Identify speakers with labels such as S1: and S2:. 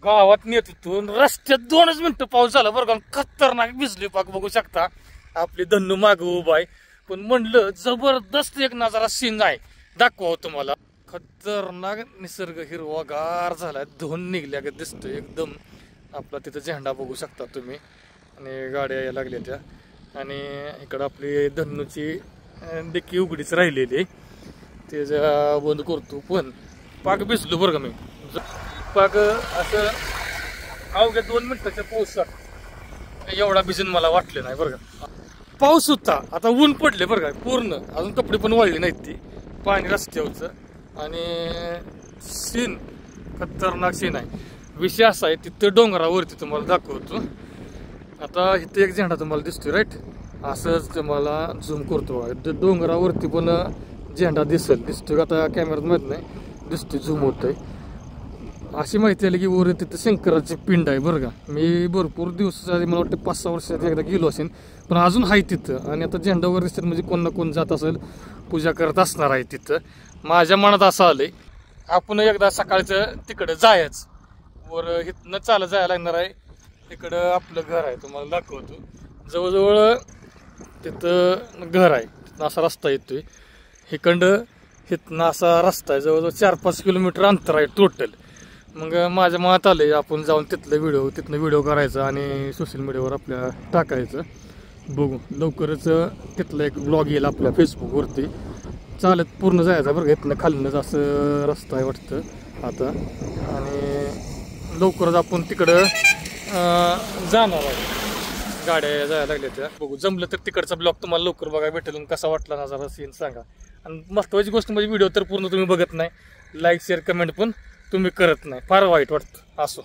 S1: गावात नेत होतो रस्त्यात 2च मिनिटं पाऊस झाला बरं का खतरनाक भिजली पाक बघू शकता आपली धन्नू माग उभा आहे पण म्हणलं जबरदस्त एक नजारा सीन आहे दाखवा तुम्हाला खतरनाक निसर्ग हिरवागार झालाय धुवून निघल्या दिसतोय एकदम आपला तिथं झेंडा बघू शकता तुम्ही आणि गाड्या यायला लागल्या त्या आणि इकडं आपली धन्नूची डिक्की उघडीच राहिलेली ते बंद करतो पण पाक भिजलो बरं का मी पाक असं अवघ्या 2 मिनिटाच्या पावसात एवढा भिजून मला वाटलं नाही बरं का पाऊस होता आता ऊन पडले बरं का पूर्ण अजून कपडे पण वाळले नाहीत ती पाणी रस्त्यावरचं आणि सीन खतरनाक सीन आहे विषय असा आहे तिथं डोंगरावरती तुम्हाला दाखवतो आता इथं एक झेंडा तुम्हाला दिसतोय राईट असंच तुम्हाला झूम करतो डोंगरावरती पण झेंडा दिसतोय आता कॅमेऱ्यात माहित नाही दिसतोय झूम होतंय अशी माहिती आली की वर तिथं शंकराची पिंड आहे बरं का मी भरपूर दिवसाच्या मला वाटतं 5-6 वर्षात एकदा गेलो असेल पण अजून आहे तिथं आणि आता झेंडावर दिसतात म्हणजे कोण ना कोण जात असेल पूजा करत असणार आहे तिथं माझ्या मनात असं आलंय आपण एकदा सकाळचं तिकडं जायच वर इथनं चालत जायला लागणार आहे तिकडं आपलं घर आहे तुम्हाला दाखवतो जवळजवळ तिथं घर आहे तिथं असा रस्ता येतोय इकडं इथनं असा रस्ता आहे जवळजवळ 4-5 किलोमीटर अंतर आहे टोटल मग माझ्या मनात आले आपण जाऊन तिथनं व्हिडिओ करायचा आणि सोशल मीडियावर आपल्या टाकायचं बघू लवकरच तिथला एक ब्लॉग येईल आपल्या फेसबुकवरती चालत पूर्ण जायचं बरं इथनं खालनंच असं रस्ता आहे वाटतं आता आणि लवकरच आपण तिकडं जाणार आहे गाड्या जायला लागल्या त्या बघू जमलं तर तिकडचा ब्लॉग तुम्हाला लवकर बघायला भेटेल कसा वाटला ना जरा सीन सांगा आणि महत्त्वाची गोष्ट म्हणजे व्हिडिओ तर पूर्ण तुम्ही बघत नाही लाईक शेअर कमेंट पण तुम्ही करत नाही फार वाईट वाटतं असो